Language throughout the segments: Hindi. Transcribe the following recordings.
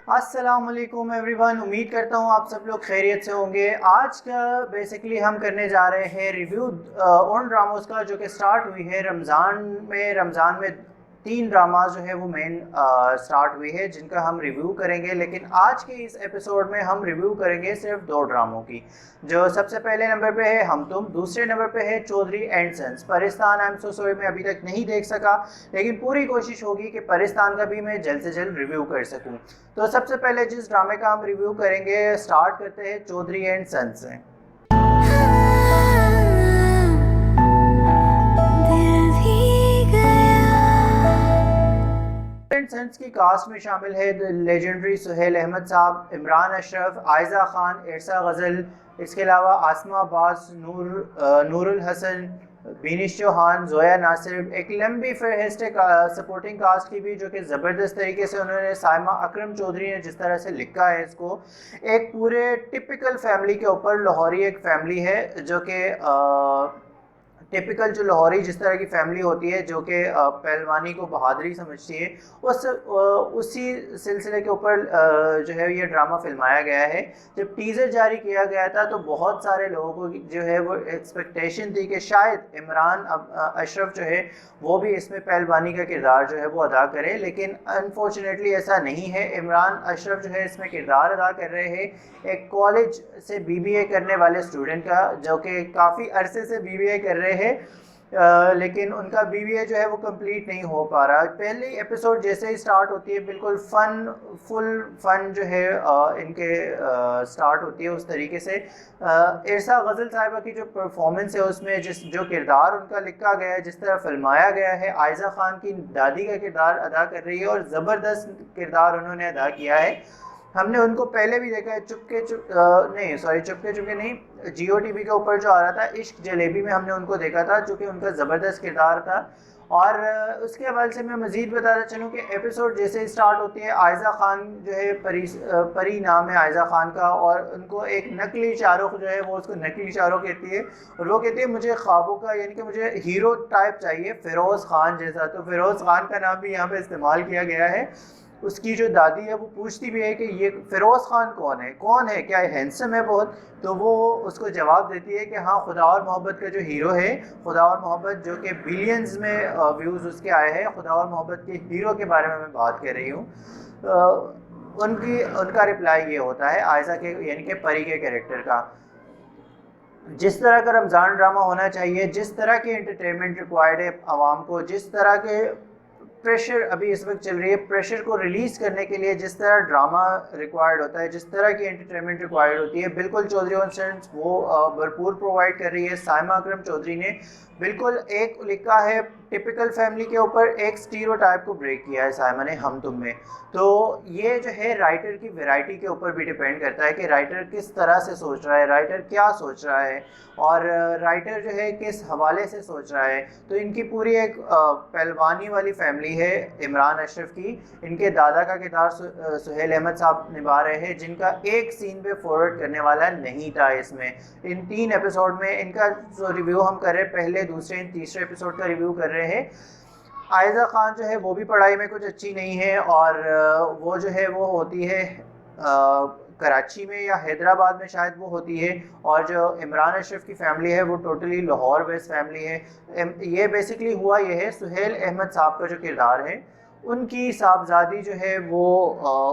अस्सलाम वालेकुम एवरीवन। उम्मीद करता हूँ आप सब लोग खैरियत से होंगे। आज का बेसिकली हम करने जा रहे हैं रिव्यू उन ड्रामोस का जो कि स्टार्ट हुई है रमज़ान में 3 ड्रामा जो है वो मेन स्टार्ट हुई है जिनका हम रिव्यू करेंगे। लेकिन आज के इस एपिसोड में हम रिव्यू करेंगे सिर्फ 2 ड्रामों की। जो सबसे पहले नंबर पे है हम तुम, दूसरे नंबर पे है चौधरी एंड सन्स। परिस्तान आई एम सो सॉरी मैं अभी तक नहीं देख सका, लेकिन पूरी कोशिश होगी कि परिस्तान का भी मैं जल्द से जल्द रिव्यू कर सकूं। तो सबसे पहले जिस ड्रामे का हम रिव्यू करेंगे, स्टार्ट करते हैं चौधरी एंड सन्स से। सन्स की कास्ट में शामिल है लेजेंडरी सुहेल अहमद साहब, इमरान अशरफ, आयजा खान, इरसा गज़ल, इसके अलावा आसमा अब्बास, नूरुल हसन, बीनिश चौहान, जोया नासिर। एक लंबी फहरिस्त सपोर्टिंग कास्ट की भी जो कि ज़बरदस्त तरीके से उन्होंने, साइमा अकरम चौधरी ने जिस तरह से लिखा है इसको, एक पूरे टिपिकल फैमिली के ऊपर, लाहौरी एक फैमिली है जो कि टिपिकल जो लाहौरी जिस तरह की फैमिली होती है जो कि पहलवानी को बहादुरी समझती है, उसी सिलसिले के ऊपर जो है ये ड्रामा फिल्माया गया है। जब टीज़र जारी किया गया था तो बहुत सारे लोगों को जो है वो एक्सपेक्टेशन थी कि शायद इमरान अशरफ जो है वो भी इसमें पहलवानी का किरदार जो है वो अदा करे, लेकिन अनफॉर्चुनेटली ऐसा नहीं है। इमरान अशरफ जो है इसमें किरदार अदा कर रहे हैं एक कॉलेज से बीबीए करने वाले स्टूडेंट का, जो कि काफ़ी अरसे से बीबीए कर रहे हैं लेकिन उनका बीबीए जो है वो कंप्लीट नहीं हो पा रहा। पहली एपिसोड जैसे ही स्टार्ट होती है बिल्कुल फुल फन जो है इनके स्टार्ट होती है उस तरीके से। इरसा गज़ल साहिबा की जो परफॉर्मेंस है उसमें जो किरदार उनका लिखा गया है, जिस तरह फिल्माया गया है, आयजा खान की दादी का किरदार अदा कर रही है और ज़बरदस्त किरदार उन्होंने अदा किया है। हमने उनको पहले भी देखा है चुपके चुपके नहीं, जियो टीवी के ऊपर जो आ रहा था इश्क जलेबी में हमने उनको देखा था, जो कि उनका ज़बरदस्त किरदार था। और उसके हवाले से मैं मज़ीद बताना चलूँ कि एपिसोड जैसे ही स्टार्ट होती है, आयजा खान जो है परी नाम है आयजा खान का, और उनको एक नकली शाहरुख जो है वो उसको नकली शाहरुख कहती है, और वो कहती है मुझे ख्वाबों का यानी कि मुझे हीरो टाइप चाहिए फ़िरोज़ खान जैसा। तो फ़िरोज़ खान का नाम भी यहाँ पर इस्तेमाल किया गया है। उसकी जो दादी है वो पूछती भी है कि ये फ़िरोज़ खान कौन है, क्या हैंडसम है बहुत? तो वो उसको जवाब देती है कि हाँ, खुदा और मोहब्बत का जो हीरो है, खुदा और मोहब्बत जो कि बिलियंस में व्यूज़ उसके आए हैं, खुदा और मोहब्बत के हीरो के बारे में मैं बात कर रही हूँ। उनका रिप्लाई ये होता है आयशा के यानी कि परी के कैरेक्टर का। जिस तरह का रमज़ान ड्रामा होना चाहिए, जिस तरह की एंटरटेनमेंट रिक्वायर्ड है आवाम को, जिस तरह के प्रेशर अभी इस वक्त चल रही है, प्रेशर को रिलीज़ करने के लिए जिस तरह ड्रामा रिक्वायर्ड होता है, जिस तरह की एंटरटेनमेंट रिक्वायर्ड होती है, बिल्कुल चौधरी एंड सन्स वो भरपूर प्रोवाइड कर रही है। साइमा अकरम चौधरी ने बिल्कुल एक लिखा है टिपिकल फैमिली के ऊपर, एक स्टीरियोटाइप को ब्रेक किया है साइमा ने हम तुम में। तो ये जो है राइटर की वैरायटी के ऊपर भी डिपेंड करता है कि राइटर किस तरह से सोच रहा है, राइटर क्या सोच रहा है, और राइटर जो है किस हवाले से सोच रहा है। तो इनकी पूरी एक पहलवानी वाली फैमिली है इमरान अशरफ की। इनके दादा का किरदार सुहेल अहमद साहब निभा रहे हैं, जिनका एक सीन पे फॉरवर्ड करने वाला नहीं था इसमें। इन 3 एपिसोड में इनका जो रिव्यू हम कर रहे हैं, पहले दूसरे तीसरे एपिसोड का रिव्यू कर रहे हैं। आयजा खान जो है वो भी पढ़ाई में कुछ अच्छी नहीं है, और वो जो है वो होती है कराची में या हैदराबाद में शायद वो होती है, और जो इमरान अशरफ की फैमिली है वो टोटली लाहौर बेस्ड फैमिली है। ये बेसिकली हुआ ये है, सुहेल अहमद साहब का जो किरदार है, उनकी साहबजादी जो है वो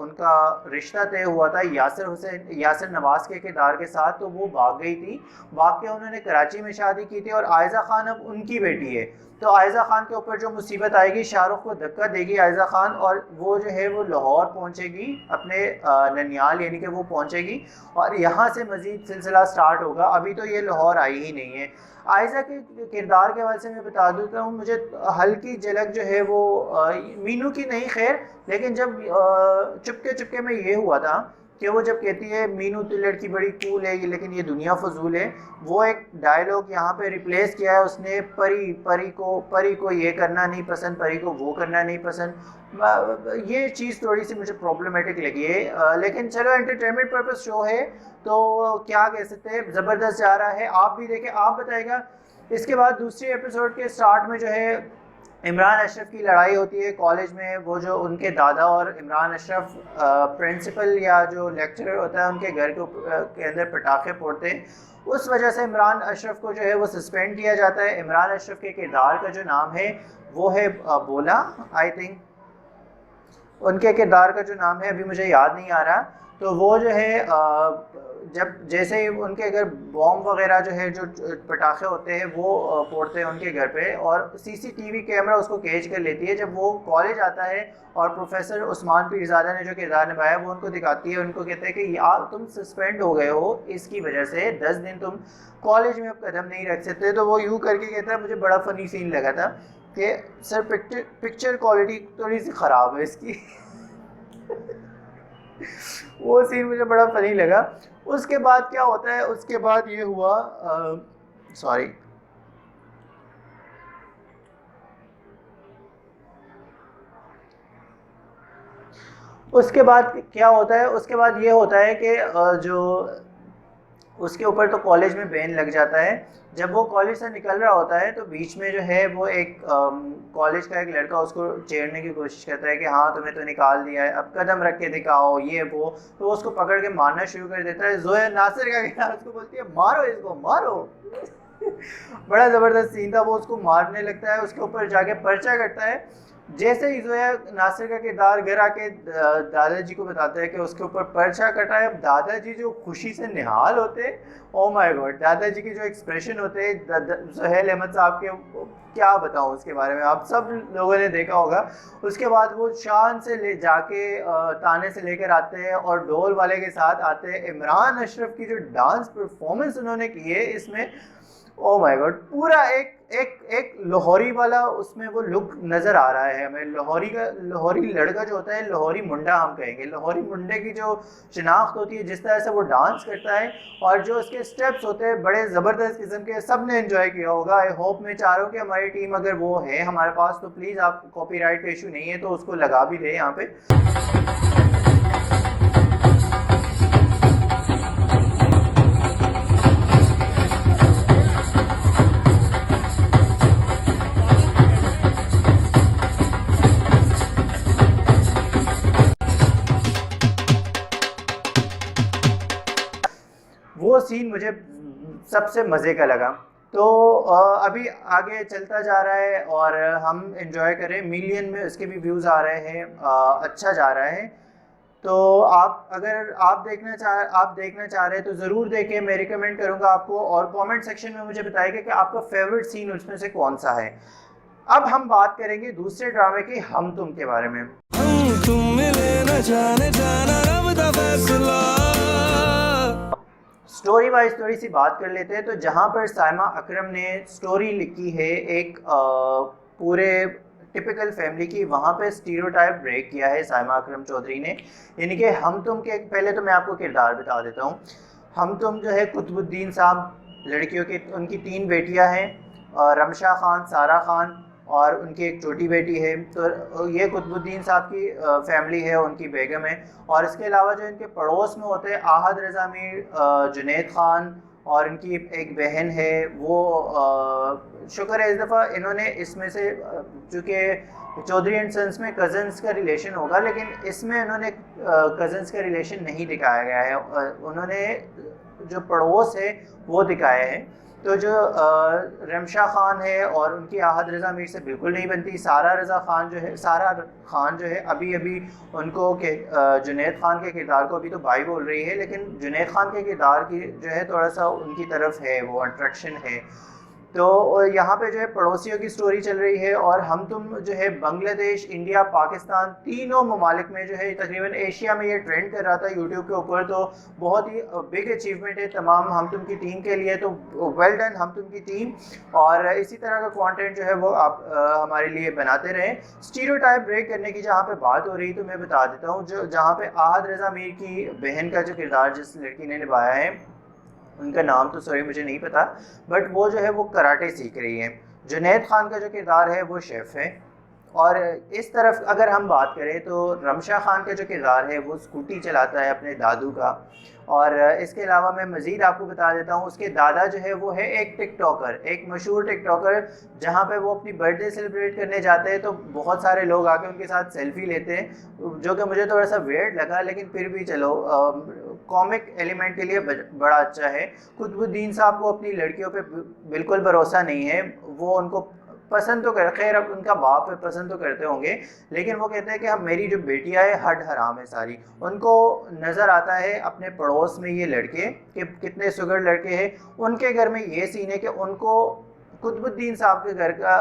उनका रिश्ता तय हुआ था यासिर नवाज़ के किरदार के साथ, तो वो भाग गई थी। भाग के उन्होंने कराची में शादी की थी, और आयजा खान अब उनकी बेटी है। तो आयजा खान के ऊपर जो मुसीबत आएगी, शाहरुख को धक्का देगी आयजा खान, और वो जो है वो लाहौर पहुंचेगी, अपने ननियाल यानी कि वो पहुंचेगी, और यहाँ से मज़ीद सिलसिला स्टार्ट होगा। अभी तो ये लाहौर आई ही नहीं है। आयजा के किरदार के हवाले से मैं बता देता हूँ, मुझे हल्की झलक जो है वो मीनू की नहीं, खैर, लेकिन जब चुपके चुपके में ये हुआ था कि वो जब कहती है मीनू तो लड़की बड़ी कूल है लेकिन ये दुनिया फजूल है, वो एक डायलॉग यहाँ पे रिप्लेस किया है उसने, परी को ये करना नहीं पसंद, परी को वो करना नहीं पसंद। ये चीज़ थोड़ी सी मुझे प्रॉब्लमेटिक लगी है, लेकिन चलो एंटरटेनमेंट पर्पस शो है तो क्या कह सकते हैं, ज़बरदस्त जा रहा है। आप भी देखें, आप बताएगा। इसके बाद दूसरी एपिसोड के स्टार्ट में जो है इमरान अशरफ की लड़ाई होती है कॉलेज में, वो जो उनके दादा और इमरान अशरफ प्रिंसिपल या जो लेक्चरर होता है उनके घर के अंदर पटाखे फोड़ते हैं, उस वजह से इमरान अशरफ को जो है वो सस्पेंड किया जाता है। इमरान अशरफ के किरदार का जो नाम है वो है बोला, आई थिंक उनके किरदार का जो नाम है अभी मुझे याद नहीं आ रहा। तो वो जो है जब जैसे ही उनके घर बॉम्ब वगैरह जो है, जो पटाखे होते हैं वो फोड़ते हैं उनके घर पे, और सीसीटीवी कैमरा उसको कैच कर लेती है। जब वो कॉलेज आता है और प्रोफेसर उस्मान पीरज़ादा ने जो किरदार निभाया वो उनको दिखाती है, उनको कहते हैं कि यार तुम सस्पेंड हो गए हो, इसकी वजह से 10 दिन तुम कॉलेज में अब कदम नहीं रख सकते। तो वो यूँ करके कहता है, मुझे बड़ा फ़नी सीन लगा था कि सर पिक्चर क्वालिटी थोड़ी सी ख़राब है इसकी वो सीन मुझे बड़ा फनी लगा। उसके बाद क्या होता है, उसके बाद ये हुआ सॉरी उसके बाद क्या होता है, उसके बाद ये होता है कि जो उसके ऊपर तो कॉलेज में बैन लग जाता है। जब वो कॉलेज से निकल रहा होता है तो बीच में जो है वो एक कॉलेज का एक लड़का उसको छेड़ने की कोशिश करता है कि हाँ तुम्हें तो निकाल दिया है, अब कदम रख के दिखाओ ये वो। तो वो उसको पकड़ के मारना शुरू कर देता है। जोया नासिर का किरदार उसको बोलती है मारो इसको मारो बड़ा ज़बरदस्त सीन था। वो उसको मारने लगता है, उसके ऊपर जाके पर्चा करता है। जैसे ही जोया नासिर का किरदार घर आके दादाजी को बताता है कि उसके ऊपर पर्चा कटा है, दादाजी जो खुशी से निहाल होते हैं, ओ माय गॉड, दादाजी के जो एक्सप्रेशन होते हैं, सुहेल अहमद साहब के क्या बताऊं उसके बारे में, आप सब लोगों ने देखा होगा। उसके बाद वो शान से ले जाके ताने से लेकर आते हैं और ढोल वाले के साथ आते हैं। इमरान अशरफ की जो डांस परफॉर्मेंस उन्होंने की है इसमें, ओ माय गॉड, पूरा एक एक एक लाहौरी वाला उसमें वो लुक नज़र आ रहा है हमें। लाहौरी लड़का जो होता है, लाहौरी मुंडा हम कहेंगे, लाहौरी मुंडे की जो शिनाख्त होती है, जिस तरह से वो डांस करता है और जो उसके स्टेप्स होते हैं बड़े ज़बरदस्त किस्म के, सब ने एंजॉय किया होगा। आई होप, मैं चाह रहा हूँ कि हमारी टीम अगर वो है हमारे पास तो प्लीज़, आप कॉपीराइट का इशू नहीं है तो उसको लगा भी दे यहाँ पे। वो सीन मुझे सबसे मज़े का लगा। तो अभी आगे चलता जा रहा है और हम एंजॉय करें, मिलियन में उसके भी व्यूज़ आ रहे हैं, अच्छा जा रहा है। तो आप अगर आप देखना चाह रहे हैं तो ज़रूर देखें, मैं रिकमेंड करूँगा आपको। और कमेंट सेक्शन में मुझे बताइएगा कि आपका फेवरेट सीन उसमें से कौन सा है। अब हम बात करेंगे दूसरे ड्रामे की, हम तुम के बारे में। हम तुम मिले न जाने जाना रब दा फैसला। स्टोरी बाय स्टोरी सी बात कर लेते हैं। तो जहाँ पर साइमा अकरम ने स्टोरी लिखी है एक पूरे टिपिकल फैमिली की, वहाँ पे स्टीरियोटाइप ब्रेक किया है साइमा अकरम चौधरी ने। यानी कि हम तुम के, पहले तो मैं आपको किरदार बता देता हूँ। हम तुम जो है कुतुबुद्दीन साहब, लड़कियों की उनकी 3 बेटियाँ हैं, रमशा खान, सारा खान और उनकी एक छोटी बेटी है। तो ये कुतुबुद्दीन साहब की फैमिली है, उनकी बेगम है। और इसके अलावा जो इनके पड़ोस में होते हैं आहद रज़ा मीर, जुनैद ख़ान और इनकी एक बहन है वो शुक्र है इस दफ़ा इन्होंने इसमें से, चूँकि चौधरी एंड सन्स में कज़न्स का रिलेशन होगा, लेकिन इसमें इन्होंने कज़न्स का रिलेशन नहीं दिखाया गया है, उन्होंने जो पड़ोस है वो दिखाया है। तो जो रमशा खान है और उनकी आहद रज़ा मीर से बिल्कुल नहीं बनती। सारा खान जो है अभी अभी उनको के जुनैद खान के किरदार को अभी तो भाई बोल रही है, लेकिन जुनैद खान के किरदार की जो है थोड़ा सा उनकी तरफ है वो अट्रैक्शन है। तो यहाँ पे जो है पड़ोसियों की स्टोरी चल रही है। और हम तुम जो है बांग्लादेश, इंडिया, पाकिस्तान, तीनों ममालिक में जो है तकरीबन एशिया में ये ट्रेंड कर रहा था यूट्यूब के ऊपर। तो बहुत ही बिग अचीवमेंट है तमाम हम तुम की टीम के लिए। तो वेल डन हम तुम की टीम, और इसी तरह का कंटेंट जो है वो आप हमारे लिए बनाते रहें। स्टीरियोटाइप ब्रेक करने की जहाँ पे बात हो रही तो मैं बता देता हूँ, जो जहाँ पे आहद रज़ा मीर की बहन का जो किरदार जिस लड़की ने निभाया है, उनका नाम तो सॉरी मुझे नहीं पता, बट वो जो है वो कराटे सीख रही है। जुनैद खान का जो किरदार है वो शेफ़ है और इस तरफ अगर हम बात करें तो रमशा खान का जो किरदार है वो स्कूटी चलाता है अपने दादू का। और इसके अलावा मैं मज़ीद आपको बता देता हूँ, उसके दादा जो है वो है एक टिकटॉकर, एक मशहूर टिकटॉकर, जहाँ पे वो अपनी बर्थडे सेलिब्रेट करने जाते हैं तो बहुत सारे लोग आके उनके साथ सेल्फी लेते हैं, जो कि मुझे थोड़ा सा वियर्ड लगा, लेकिन फिर भी चलो कॉमिक एलिमेंट के लिए बड़ा अच्छा है। कुतुबुद्दीन साहब को अपनी लड़कियों पे बिल्कुल भरोसा नहीं है, वो उनको पसंद तो कर, खैर अब उनका बाप है, पसंद तो करते होंगे, लेकिन वो कहते हैं कि हम, मेरी जो बेटियां है हड हराम है सारी। उनको नज़र आता है अपने पड़ोस में ये लड़के कि कितने सुगर लड़के हैं, उनके घर में ये सीन है कि उनको कुतुबुद्दीन साहब के घर का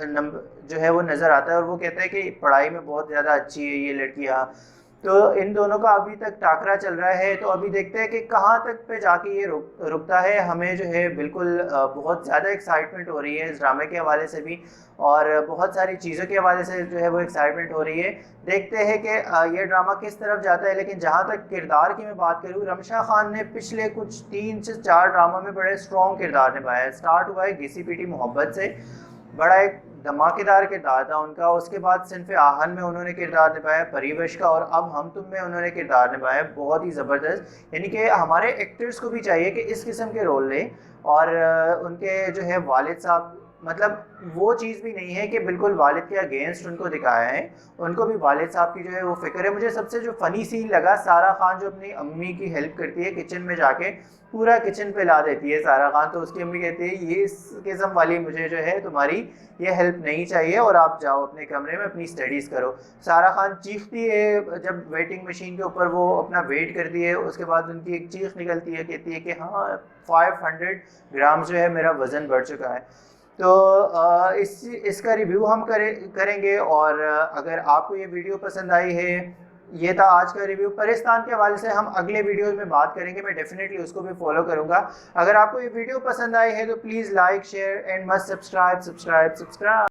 नंबर जो है वो नज़र आता है, और वो कहते हैं कि पढ़ाई में बहुत ज़्यादा अच्छी है ये लड़कियाँ। तो इन दोनों का अभी तक टाकरा चल रहा है, तो अभी देखते हैं कि कहाँ तक पे जाके ये रुकता है। हमें जो है बिल्कुल बहुत ज़्यादा एक्साइटमेंट हो रही है इस ड्रामे के हवाले से भी, और बहुत सारी चीज़ों के हवाले से जो है वो एक्साइटमेंट हो रही है। देखते हैं कि ये ड्रामा किस तरफ जाता है। लेकिन जहाँ तक किरदार की मैं बात करूँ, रमशा खान ने पिछले कुछ 3 से 4 ड्रामा में बड़े स्ट्रॉन्ग किरदार निभाया है। स्टार्ट हुआ है घिसी पिटी मोहब्बत से, बड़ा एक धमाकेदार किरदार था उनका। उसके बाद सिन्फ आहन में उन्होंने किरदार निभाया परिवश का, और अब हम तुम में उन्होंने किरदार निभाया बहुत ही ज़बरदस्त। यानी कि हमारे एक्टर्स को भी चाहिए कि इस किस्म के रोल लें, और उनके जो है वालिद साहब, मतलब वो चीज़ भी नहीं है कि बिल्कुल वालिद के अगेंस्ट उनको दिखाया है, उनको भी वालिद साहब की जो है वो फिक्र है। मुझे सबसे जो फ़नी सीन लगा, सारा खान जो अपनी अम्मी की हेल्प करती है किचन में जाके, पूरा किचन पे ला देती है सारा खान, तो उसकी अम्मी कहती है ये इस किस्म वाली मुझे जो है तुम्हारी ये हेल्प नहीं चाहिए, और आप जाओ अपने कमरे में अपनी स्टडीज़ करो। सारा खान चीखती है जब वेटिंग मशीन के ऊपर वो अपना वेट करती है, उसके बाद उनकी एक चीख निकलती है, कहती है कि हाँ 500 ग्राम जो है मेरा वज़न बढ़ चुका है। तो इसका रिव्यू हम करेंगे, और अगर आपको ये वीडियो पसंद आई है, ये था आज का रिव्यू। परिस्तान के हवाले से हम अगले वीडियो में बात करेंगे, मैं डेफिनेटली उसको भी फॉलो करूंगा। अगर आपको ये वीडियो पसंद आई है तो please like share and must subscribe.